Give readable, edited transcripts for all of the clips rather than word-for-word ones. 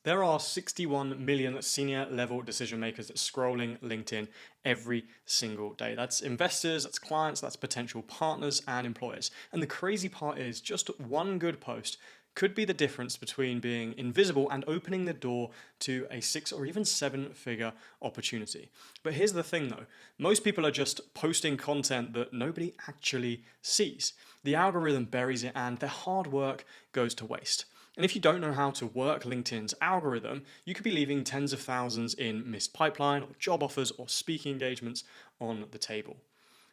There are 61 million senior level decision makers scrolling LinkedIn every single day. That's investors, that's clients, that's potential partners and employers. And the crazy part is just one good post could be the difference between being invisible and opening the door to a 6 or even 7 figure opportunity. But here's the thing though, most people are just posting content that nobody actually sees. The algorithm buries it and their hard work goes to waste. And if you don't know how to work LinkedIn's algorithm, you could be leaving tens of thousands in missed pipeline or job offers or speaking engagements on the table.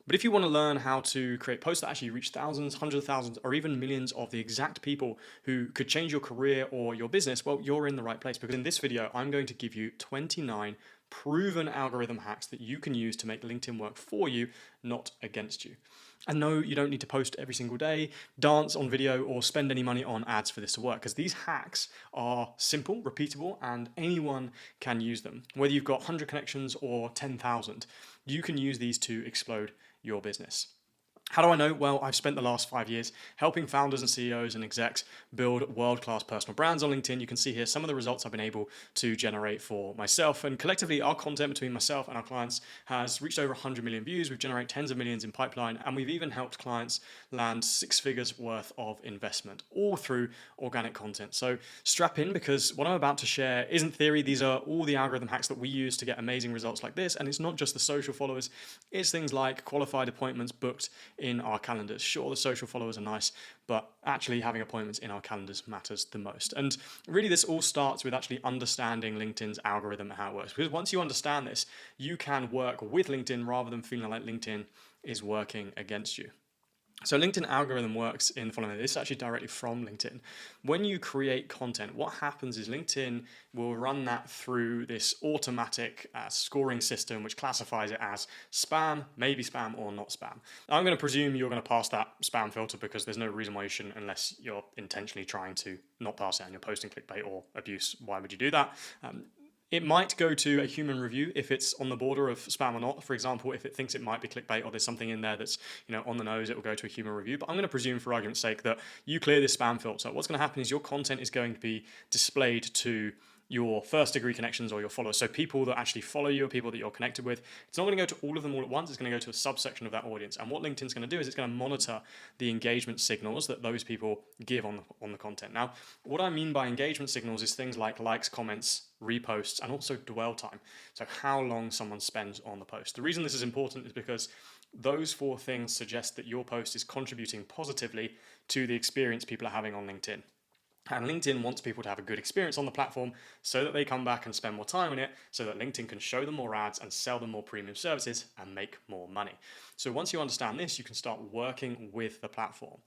But if you want to learn how to create posts that actually reach thousands, hundreds of thousands, or even millions of the exact people who could change your career or your business, well, you're in the right place because in this video, I'm going to give you 29 proven algorithm hacks that you can use to make LinkedIn work for you, not against you. And no, you don't need to post every single day, dance on video, or spend any money on ads for this to work, because these hacks are simple, repeatable, and anyone can use them. Whether you've got 100 connections or 10,000, you can use these to explode your business. How do I know? Well, I've spent the last 5 years helping founders and CEOs and execs build world-class personal brands on LinkedIn. You can see here some of the results I've been able to generate for myself. And collectively, our content between myself and our clients has reached over 100 million views. We've generated tens of millions in pipeline, and we've even helped clients land 6 figures worth of investment, all through organic content. So strap in, because what I'm about to share isn't theory. These are all the algorithm hacks that we use to get amazing results like this. And it's not just the social followers. It's things like qualified appointments booked in our calendars. Sure, the social followers are nice, but actually having appointments in our calendars matters the most. And really, this all starts with actually understanding LinkedIn's algorithm and how it works. Because once you understand this, you can work with LinkedIn rather than feeling like LinkedIn is working against you. So LinkedIn algorithm works in the following way. This is actually directly from LinkedIn. When you create content, what happens is LinkedIn will run that through this automatic scoring system, which classifies it as spam, maybe spam, or not spam. I'm going to presume you're going to pass that spam filter because there's no reason why you shouldn't, unless you're intentionally trying to not pass it and you're posting clickbait or abuse. Why would you do that? It might go to a human review if it's on the border of spam or not. For example, if it thinks it might be clickbait or there's something in there that's on the nose, it will go to a human review. But I'm going to presume, for argument's sake, that you clear this spam filter. What's going to happen is your content is going to be displayed to your first degree connections or your followers. So people that actually follow you, people that you're connected with. It's not going to go to all of them all at once. It's going to go to a subsection of that audience. And what LinkedIn's going to do is it's going to monitor the engagement signals that those people give on the content. Now, what I mean by engagement signals is things like likes, comments, reposts, and also dwell time. So how long someone spends on the post. The reason this is important is because those 4 things suggest that your post is contributing positively to the experience people are having on LinkedIn. And LinkedIn wants people to have a good experience on the platform so that they come back and spend more time on it, so that LinkedIn can show them more ads and sell them more premium services and make more money. So once you understand this, you can start working with the platform.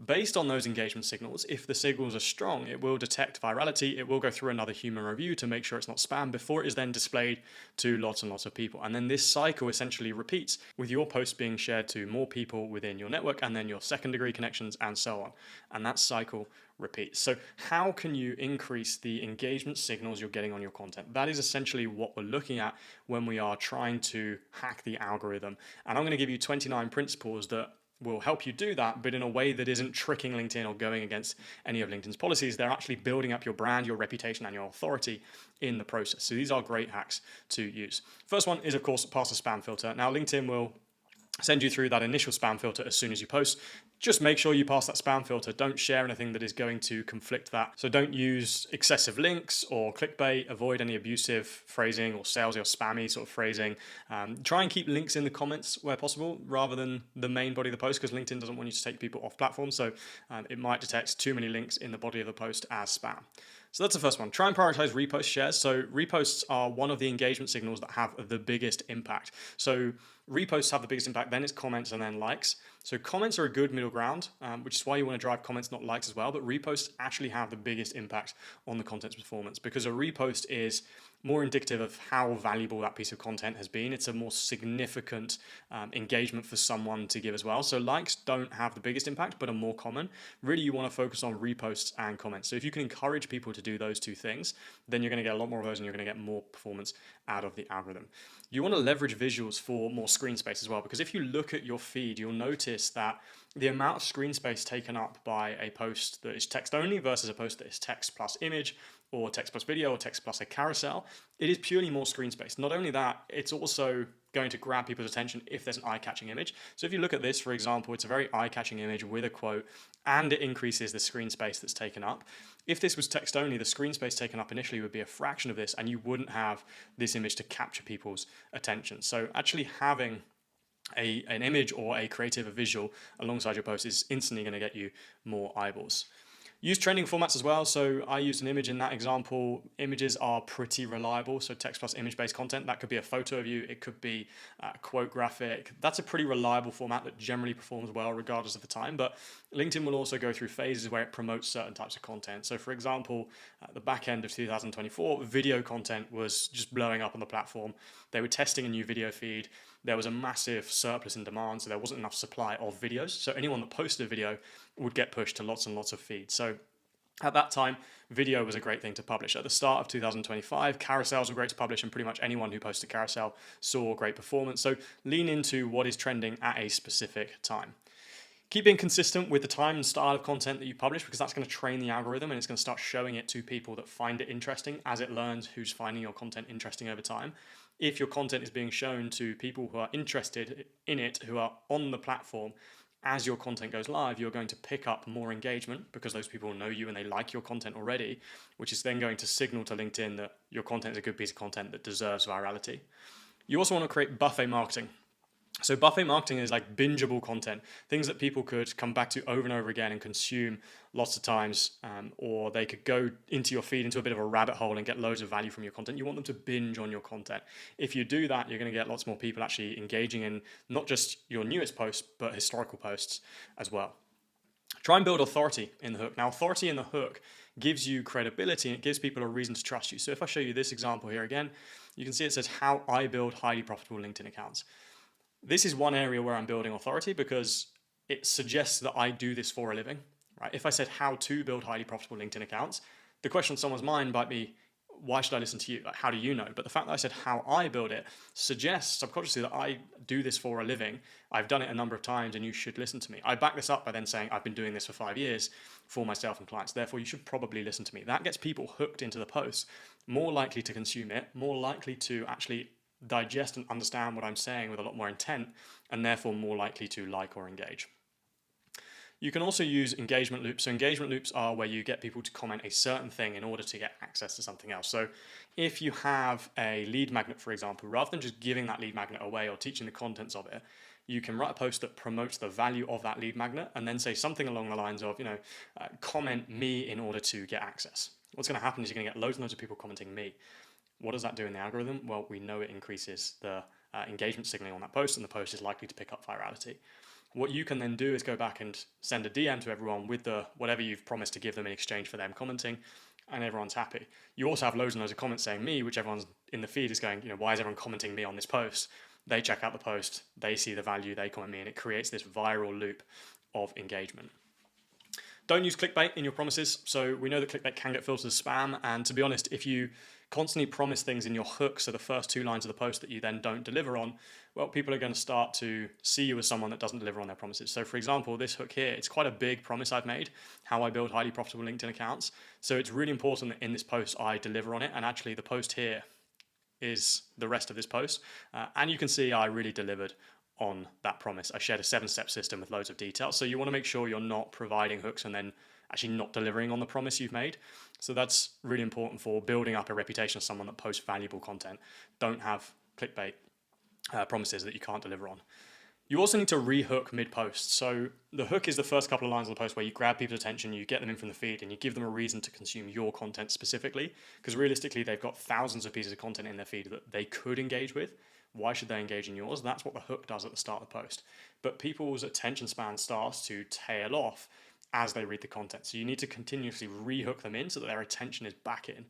Based on those engagement signals, if the signals are strong, it will detect virality. It will go through another human review to make sure it's not spam before it is then displayed to lots and lots of people. And then this cycle essentially repeats with your post being shared to more people within your network and then your second degree connections and so on. And that cycle repeats. So how can you increase the engagement signals you're getting on your content? That is essentially what we're looking at when we are trying to hack the algorithm. And I'm going to give you 29 principles that will help you do that, but in a way that isn't tricking LinkedIn or going against any of LinkedIn's policies. They're actually building up your brand, your reputation, and your authority in the process. So these are great hacks to use. First one is, of course, pass a spam filter. Now, LinkedIn will send you through that initial spam filter as soon as you post. Just make sure you pass that spam filter. Don't share anything that is going to conflict that. So don't use excessive links or clickbait. Avoid any abusive phrasing or salesy or spammy sort of phrasing. Try and keep links in the comments where possible rather than the main body of the post, because LinkedIn doesn't want you to take people off platform. So it might detect too many links in the body of the post as spam. So that's the first one. Try and prioritize repost shares. So reposts are one of the engagement signals that have the biggest impact. So reposts have the biggest impact, then it's comments and then likes. So comments are a good middle ground, which is why you want to drive comments, not likes as well. But reposts actually have the biggest impact on the content's performance, because a repost is more indicative of how valuable that piece of content has been. It's a more significant engagement for someone to give as well. So likes don't have the biggest impact, but are more common. Really, you want to focus on reposts and comments. So if you can encourage people to do those 2 things, then you're going to get a lot more of those and you're going to get more performance out of the algorithm. You want to leverage visuals for more screen space as well, because if you look at your feed, you'll notice that the amount of screen space taken up by a post that is text only versus a post that is text plus image or text plus video or text plus a carousel, it is purely more screen space. Not only that, it's also going to grab people's attention if there's an eye-catching image. So if you look at this, for example, it's a very eye-catching image with a quote, and it increases the screen space that's taken up. If this was text only, the screen space taken up initially would be a fraction of this, and you wouldn't have this image to capture people's attention. So actually having an image or a creative, a visual alongside your post is instantly going to get you more eyeballs. Use trending formats as well. So I used an image in that example. Images are pretty reliable. So text plus image-based content, that could be a photo of you. It could be a quote graphic. That's a pretty reliable format that generally performs well regardless of the time. But LinkedIn will also go through phases where it promotes certain types of content. So for example, at the back end of 2024, video content was just blowing up on the platform. They were testing a new video feed. There was a massive surplus in demand, so there wasn't enough supply of videos. So anyone that posted a video would get pushed to lots and lots of feeds. So at that time, video was a great thing to publish. At the start of 2025, carousels were great to publish, and pretty much anyone who posted a carousel saw great performance. So lean into what is trending at a specific time. Keep being consistent with the time and style of content that you publish, because that's going to train the algorithm and it's going to start showing it to people that find it interesting as it learns who's finding your content interesting over time. If your content is being shown to people who are interested in it, who are on the platform, as your content goes live, you're going to pick up more engagement because those people know you and they like your content already, which is then going to signal to LinkedIn that your content is a good piece of content that deserves virality. You also want to create buffet marketing. So buffet marketing is like bingeable content, things that people could come back to over and over again and consume lots of times, or they could go into your feed into a bit of a rabbit hole and get loads of value from your content. You want them to binge on your content. If you do that, you're going to get lots more people actually engaging in not just your newest posts, but historical posts as well. Try and build authority in the hook. Now, authority in the hook gives you credibility and it gives people a reason to trust you. So if I show you this example here again, you can see it says how I build highly profitable LinkedIn accounts. This is one area where I'm building authority because it suggests that I do this for a living, right? If I said how to build highly profitable LinkedIn accounts, the question on someone's mind might be, why should I listen to you? Like, how do you know? But the fact that I said how I build it suggests subconsciously that I do this for a living. I've done it a number of times and you should listen to me. I back this up by then saying I've been doing this for 5 years for myself and clients. Therefore, you should probably listen to me. That gets people hooked into the post, more likely to consume it, more likely to actually digest and understand what I'm saying with a lot more intent, and therefore more likely to like or engage. You can also use engagement loops. So engagement loops are where you get people to comment a certain thing in order to get access to something else. So if you have a lead magnet, for example, rather than just giving that lead magnet away or teaching the contents of it, you can write a post that promotes the value of that lead magnet and then say something along the lines of, comment me in order to get access. What's going to happen is you're going to get loads and loads of people commenting me. What does that do in the algorithm? Well, we know it increases the engagement signaling on that post, and the post is likely to pick up virality. What you can then do is go back and send a DM to everyone with the whatever you've promised to give them in exchange for them commenting, and everyone's happy. You also have loads and loads of comments saying me, which everyone's in the feed is going, why is everyone commenting me on this post? They check out the post, they see the value, they comment me, and it creates this viral loop of engagement. Don't use clickbait in your promises. So we know that clickbait can get filtered as spam. And to be honest, if you constantly promise things in your hook, so the first 2 lines of the post that you then don't deliver on, well, people are going to start to see you as someone that doesn't deliver on their promises. So for example, this hook here, it's quite a big promise I've made, how I build highly profitable LinkedIn accounts. So it's really important that in this post, I deliver on it. And actually the post here is the rest of this post. And you can see I really delivered on that promise. I shared a 7-step system with loads of details. So you want to make sure you're not providing hooks and then actually not delivering on the promise you've made. So that's really important for building up a reputation as someone that posts valuable content. Don't have clickbait promises that you can't deliver on. You also need to rehook mid-post. So the hook is the first couple of lines of the post where you grab people's attention, you get them in from the feed, and you give them a reason to consume your content specifically. Because realistically, they've got thousands of pieces of content in their feed that they could engage with. Why should they engage in yours? That's what the hook does at the start of the post. But people's attention span starts to tail off as they read the content. So you need to continuously rehook them in so that their attention is back in.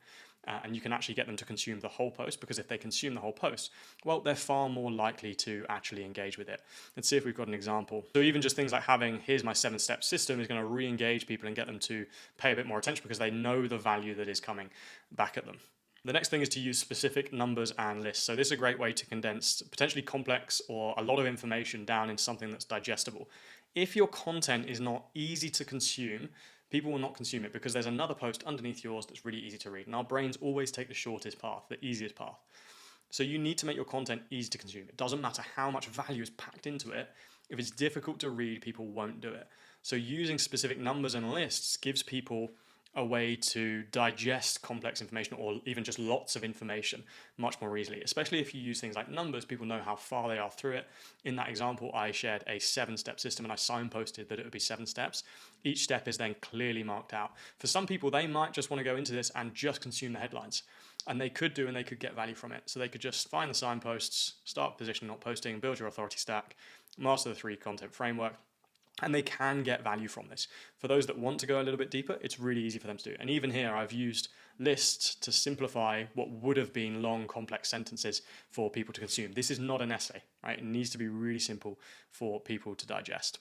And you can actually get them to consume the whole post, because if they consume the whole post, well, they're far more likely to actually engage with it. Let's see if we've got an example. So even just things like having, here's my 7-step system, is going to re-engage people and get them to pay a bit more attention because they know the value that is coming back at them. The next thing is to use specific numbers and lists. So this is a great way to condense potentially complex or a lot of information down into something that's digestible. If your content is not easy to consume, people will not consume it because there's another post underneath yours that's really easy to read. And our brains always take the shortest path, the easiest path. So you need to make your content easy to consume. It doesn't matter how much value is packed into it. If it's difficult to read, people won't do it. So using specific numbers and lists gives people a way to digest complex information or even just lots of information much more easily, especially if you use things like numbers. People know how far they are through it. In that example, I shared a 7-step system and I signposted that it would be 7 steps. Each step is then clearly marked out. For some people, they might just want to go into this and just consume the headlines. And they could get value from it. So they could just find the signposts, start positioning, not posting, build your authority stack, master the 3 content framework, and they can get value from this. For those that want to go a little bit deeper, it's really easy for them to do. And even here, I've used lists to simplify what would have been long, complex sentences for people to consume. This is not an essay, right? It needs to be really simple for people to digest.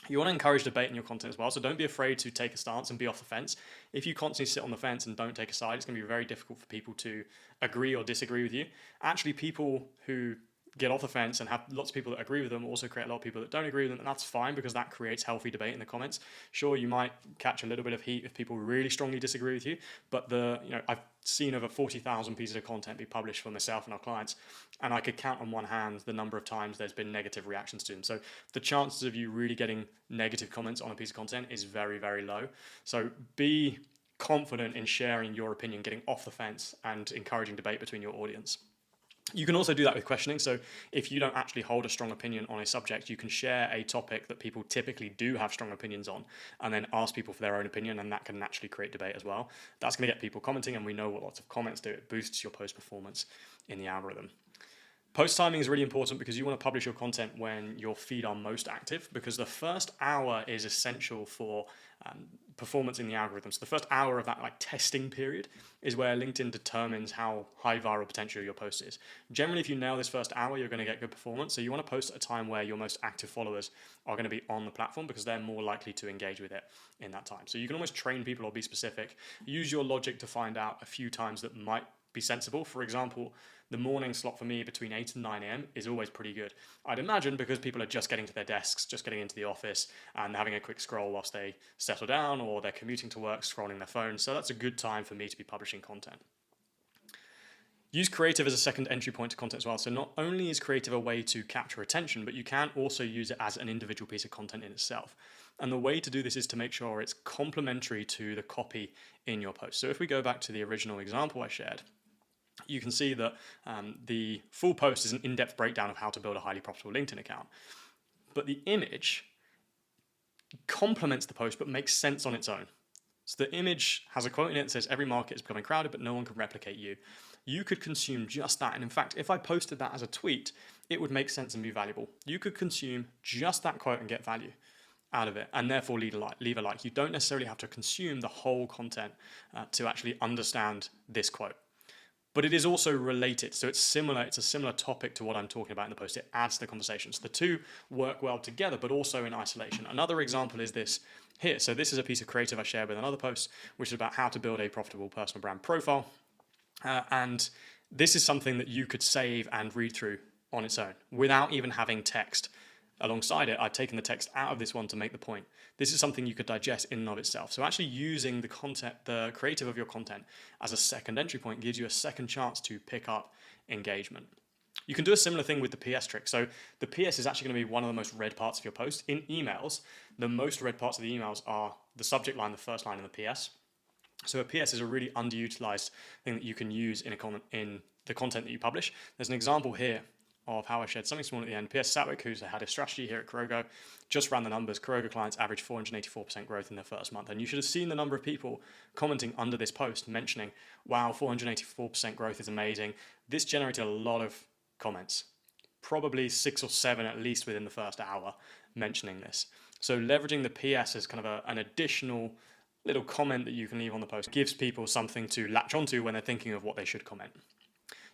You want to encourage debate in your content as well, so don't be afraid to take a stance and be off the fence. If you constantly sit on the fence and don't take a side, it's going to be very difficult for people to agree or disagree with you. Actually, people who get off the fence and have lots of people that agree with them also create a lot of people that don't agree with them, and that's fine because that creates healthy debate in the comments. Sure, you might catch a little bit of heat if people really strongly disagree with you, but I've seen over 40,000 pieces of content be published for myself and our clients, and I could count on one hand the number of times there's been negative reactions to them. So the chances of you really getting negative comments on a piece of content is very, very low. So be confident in sharing your opinion, getting off the fence, and encouraging debate between your audience. You can also do that with questioning. So if you don't actually hold a strong opinion on a subject, you can share a topic that people typically do have strong opinions on and then ask people for their own opinion, and that can naturally create debate as well. That's going to get people commenting, and we know what lots of comments do. It boosts your post performance in the algorithm. Post timing is really important because you want to publish your content when your feed are most active, because the first hour is essential for performance in the algorithm. So the first hour of that testing period is where LinkedIn determines how high viral potential your post is. Generally, if you nail this first hour, you're going to get good performance. So you want to post at a time where your most active followers are going to be on the platform because they're more likely to engage with it in that time. So you can almost train people or be specific. Use your logic to find out a few times that might be sensible. For example, the morning slot for me between 8 and 9 a.m. is always pretty good. I'd imagine because people are just getting to their desks, just getting into the office and having a quick scroll whilst they settle down, or they're commuting to work, scrolling their phone. So that's a good time for me to be publishing content. Use creative as a second entry point to content as well. So not only is creative a way to capture attention, but you can also use it as an individual piece of content in itself. And the way to do this is to make sure it's complementary to the copy in your post. So if we go back to the original example I shared, you can see that the full post is an in-depth breakdown of how to build a highly profitable LinkedIn account. But the image complements the post but makes sense on its own. So the image has a quote in it that says, "Every market is becoming crowded, but no one can replicate you." You could consume just that. And in fact, if I posted that as a tweet, it would make sense and be valuable. You could consume just that quote and get value out of it, and therefore leave a like. You don't necessarily have to consume the whole content to actually understand this quote. But it is also related, so it's similar. It's a similar topic to what I'm talking about in the post. It adds to the conversation. So the two work well together, but also in isolation. Another example is this here. So this is a piece of creative I shared with another post, which is about how to build a profitable personal brand profile. And this is something that you could save and read through on its own without even having text alongside it. I've taken the text out of this one to make the point. This is something you could digest in and of itself. So actually using the content, the creative of your content as a second entry point gives you a second chance to pick up engagement. You can do a similar thing with the PS trick. So the PS is actually going to be one of the most read parts of your post. In emails, the most read parts of the emails are the subject line, the first line, and the PS. So a PS is a really underutilized thing that you can use in the content that you publish. There's an example here of how I shared something small at the end. PS Satwick, who's the head of strategy here at Kurogo, just ran the numbers. Kurogo clients averaged 484% growth in their first month. And you should have seen the number of people commenting under this post mentioning, wow, 484% growth is amazing. This generated a lot of comments, probably 6 or 7 at least within the first hour mentioning this. So leveraging the PS as kind of an additional little comment that you can leave on the post gives people something to latch onto when they're thinking of what they should comment.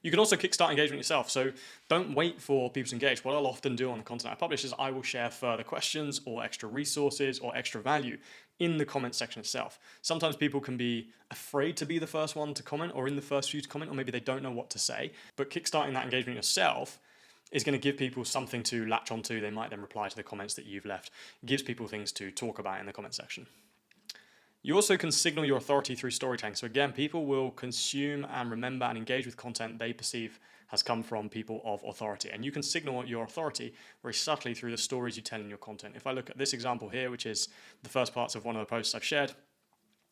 You can also kickstart engagement yourself, so don't wait for people to engage. What I'll often do on the content I publish is I will share further questions or extra resources or extra value in the comment section itself. Sometimes people can be afraid to be the first one to comment or in the first few to comment, or maybe they don't know what to say, but kickstarting that engagement yourself is going to give people something to latch onto. They might then reply to the comments that you've left. It gives people things to talk about in the comment section. You also can signal your authority through storytelling. So again, people will consume and remember and engage with content they perceive has come from people of authority. And you can signal your authority very subtly through the stories you tell in your content. If I look at this example here, which is the first parts of one of the posts I've shared,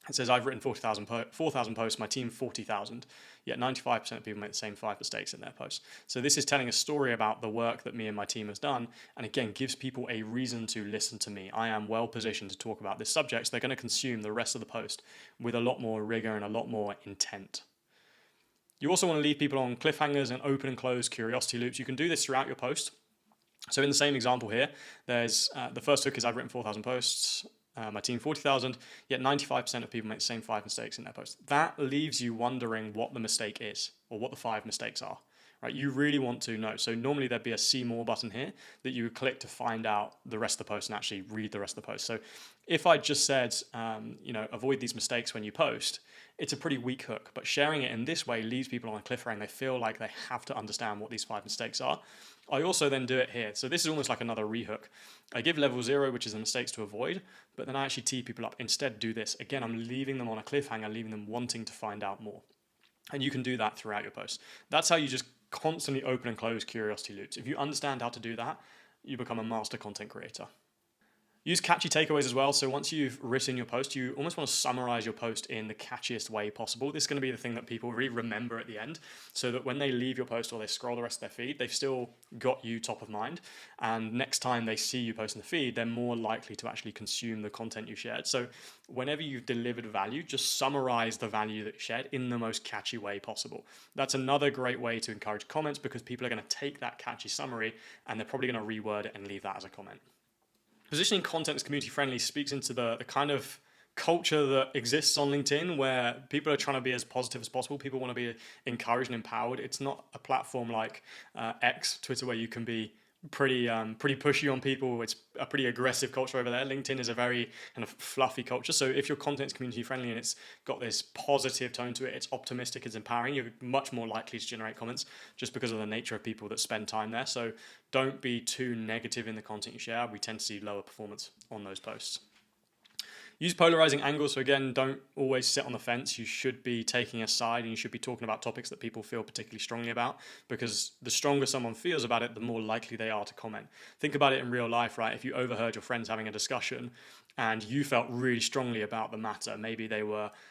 it says I've written 4,000 posts, my team 40,000, yet 95% of people make the same 5 mistakes in their posts. So this is telling a story about the work that me and my team has done, and again, gives people a reason to listen to me. I am well positioned to talk about this subject, so they're going to consume the rest of the post with a lot more rigor and a lot more intent. You also want to leave people on cliffhangers and open and close curiosity loops. You can do this throughout your post. So in the same example here, there's the first hook is I've written 4,000 posts, my team 40,000, yet 95% of people make the same 5 mistakes in their post. That leaves you wondering what the mistake is or what the 5 mistakes are. Right? You really want to know. So normally there'd be a see more button here that you would click to find out the rest of the post and actually read the rest of the post. So if I just said, avoid these mistakes when you post, it's a pretty weak hook. But sharing it in this way leaves people on a cliffhanger. They feel like they have to understand what these 5 mistakes are. I also then do it here. So this is almost like another rehook. I give level 0, which is the mistakes to avoid, but then I actually tee people up. Instead, do this. Again, I'm leaving them on a cliffhanger, leaving them wanting to find out more. And you can do that throughout your posts. That's how you just constantly open and close curiosity loops. If you understand how to do that, you become a master content creator. Use catchy takeaways as well. So once you've written your post, you almost want to summarize your post in the catchiest way possible. This is going to be the thing that people really remember at the end, so that when they leave your post or they scroll the rest of their feed, they've still got you top of mind. And next time they see you post in the feed, they're more likely to actually consume the content you shared. So whenever you've delivered value, just summarize the value that you shared in the most catchy way possible. That's another great way to encourage comments, because people are going to take that catchy summary and they're probably going to reword it and leave that as a comment. Positioning content as community friendly speaks into the kind of culture that exists on LinkedIn, where people are trying to be as positive as possible. People want to be encouraged and empowered. It's not a platform like X, Twitter, where you can be pretty pushy on people. It's a pretty aggressive culture over there. LinkedIn is a very kind of fluffy culture. So if your content is community friendly and it's got this positive tone to it, it's optimistic, it's empowering, you're much more likely to generate comments just because of the nature of people that spend time there. So don't be too negative in the content you share. We tend to see lower performance on those posts. Use polarizing angles. So again, don't always sit on the fence. You should be taking a side, and you should be talking about topics that people feel particularly strongly about, because the stronger someone feels about it, the more likely they are to comment. Think about it in real life, right? If you overheard your friends having a discussion and you felt really strongly about the matter, maybe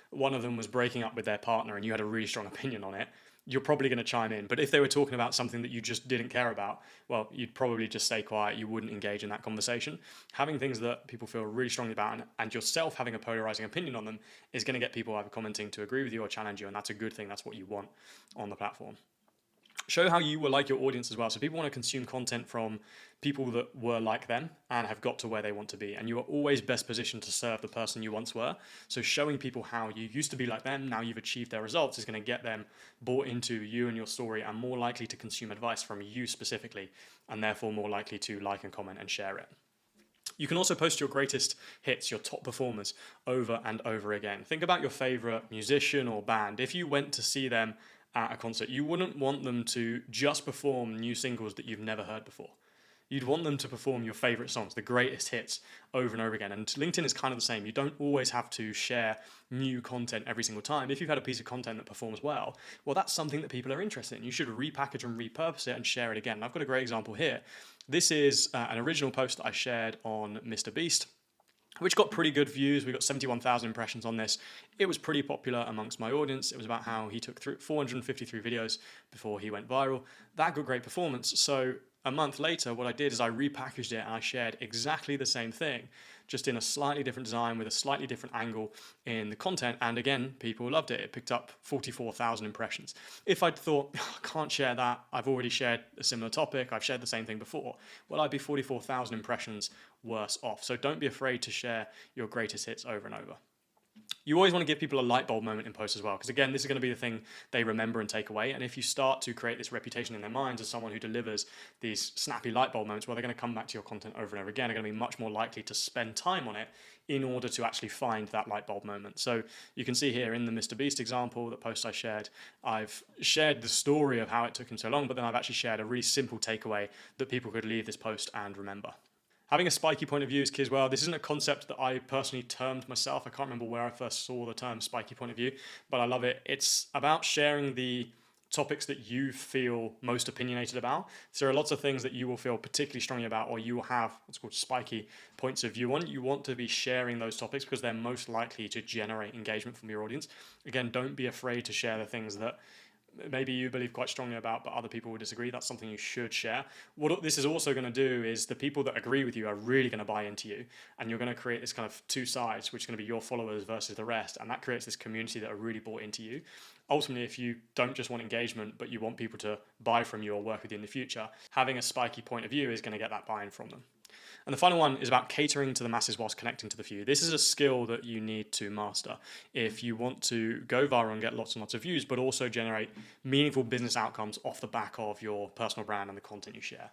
one of them was breaking up with their partner and you had a really strong opinion on it, you're probably going to chime in. But if they were talking about something that you just didn't care about, well, you'd probably just stay quiet. You wouldn't engage in that conversation. Having things that people feel really strongly about, and yourself having a polarizing opinion on them, is going to get people either commenting to agree with you or challenge you, and that's a good thing. That's what you want on the platform. Show how you were like your audience as well. So people want to consume content from people that were like them and have got to where they want to be. And you are always best positioned to serve the person you once were. So showing people how you used to be like them, now you've achieved their results, is going to get them bought into you and your story, and more likely to consume advice from you specifically, and therefore more likely to like and comment and share it. You can also post your greatest hits, your top performers, over and over again. Think about your favorite musician or band. If you went to see them at a concert, you wouldn't want them to just perform new singles that you've never heard before. You'd want them to perform your favorite songs, the greatest hits, over and over again. And LinkedIn is kind of the same. You don't always have to share new content every single time. If you've had a piece of content that performs well, that's something that people are interested in. You should repackage and repurpose it and share it again. And I've got a great example here. This is an original post that I shared on Mr. Beast, which got pretty good views. We got 71,000 impressions on this. It was pretty popular amongst my audience. It was about how he took through 453 videos before he went viral. That got great performance. So a month later, what I did is I repackaged it and I shared exactly the same thing, just in a slightly different design with a slightly different angle in the content. And again, people loved it. It picked up 44,000 impressions. If I'd thought, I can't share that, I've already shared a similar topic, I've shared the same thing before, I'd be 44,000 impressions worse off. So don't be afraid to share your greatest hits over and over. You always want to give people a light bulb moment in posts as well, because again, this is going to be the thing they remember and take away. And if you start to create this reputation in their minds as someone who delivers these snappy light bulb moments, they're going to come back to your content over and over again. They're going to be much more likely to spend time on it in order to actually find that light bulb moment. So you can see here in the Mr. Beast example, the post I shared, I've shared the story of how it took him so long, but then I've actually shared a really simple takeaway that people could leave this post and remember. Having a spiky point of view is key as well. This isn't a concept that I personally termed myself. I can't remember where I first saw the term spiky point of view, but I love it. It's about sharing the topics that you feel most opinionated about. So there are lots of things that you will feel particularly strongly about, or you will have what's called spiky points of view on. You want to be sharing those topics because they're most likely to generate engagement from your audience. Again, don't be afraid to share the things that maybe you believe quite strongly about, but other people will disagree. That's something you should share. What this is also going to do is the people that agree with you are really going to buy into you, and you're going to create this kind of two sides, which is going to be your followers versus the rest, and that creates this community that are really bought into you. Ultimately, if you don't just want engagement, but you want people to buy from you or work with you in the future, having a spiky point of view is going to get that buy-in from them. And the final one is about catering to the masses whilst connecting to the few. This is a skill that you need to master if you want to go viral and get lots and lots of views, but also generate meaningful business outcomes off the back of your personal brand and the content you share.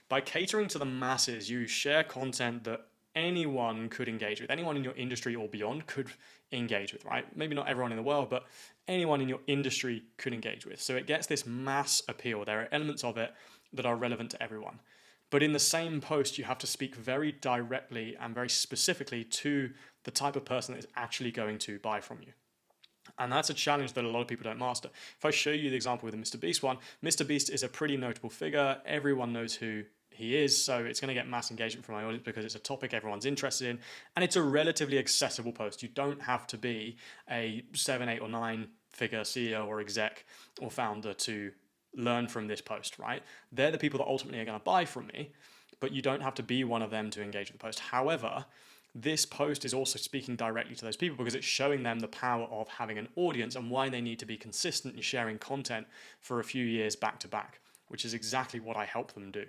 By catering to the masses, you share content that anyone could engage with. Anyone in your industry or beyond could engage with, right? Maybe not everyone in the world, but anyone in your industry could engage with. So it gets this mass appeal. There are elements of it that are relevant to everyone. But in the same post, you have to speak very directly and very specifically to the type of person that is actually going to buy from you. And that's a challenge that a lot of people don't master. If I show you the example with the Mr. Beast one, Mr. Beast is a pretty notable figure. Everyone knows who he is, so it's going to get mass engagement from my audience because it's a topic everyone's interested in, and it's a relatively accessible post. You don't have to be a 7, 8, or 9 figure CEO or exec or founder to learn from this post, right? They're the people that ultimately are going to buy from me, but you don't have to be one of them to engage with the post. However, this post is also speaking directly to those people because it's showing them the power of having an audience and why they need to be consistent in sharing content for a few years back to back, which is exactly what I help them do.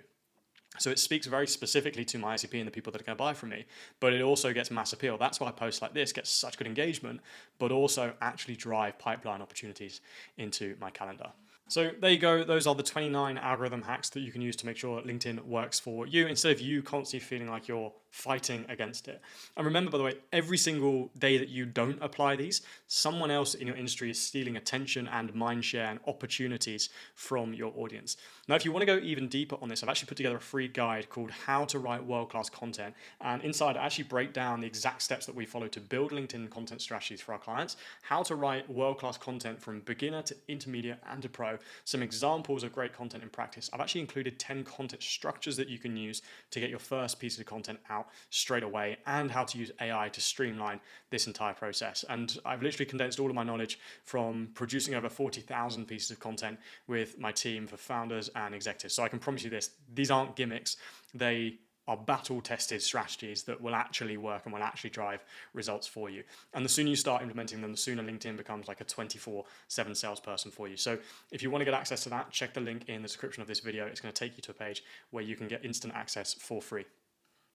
So it speaks very specifically to my ICP and the people that are going to buy from me, but it also gets mass appeal. That's why posts like this get such good engagement, but also actually drive pipeline opportunities into my calendar. So there you go. Those are the 29 algorithm hacks that you can use to make sure that LinkedIn works for you instead of you constantly feeling like you're fighting against it. And remember, by the way, every single day that you don't apply these, someone else in your industry is stealing attention and mind share and opportunities from your audience. Now, if you want to go even deeper on this, I've actually put together a free guide called How to Write World-Class Content. And inside, I actually break down the exact steps that we follow to build LinkedIn content strategies for our clients, how to write world-class content from beginner to intermediate and to pro, some examples of great content in practice. I've actually included 10 content structures that you can use to get your first piece of content out straight away, and how to use AI to streamline this entire process. And I've literally condensed all of my knowledge from producing over 40,000 pieces of content with my team for founders and executives. So I can promise you this, these aren't gimmicks. They are battle-tested strategies that will actually work and will actually drive results for you. And the sooner you start implementing them, the sooner LinkedIn becomes like a 24/7 salesperson for you. So if you want to get access to that, check the link in the description of this video. It's going to take you to a page where you can get instant access for free.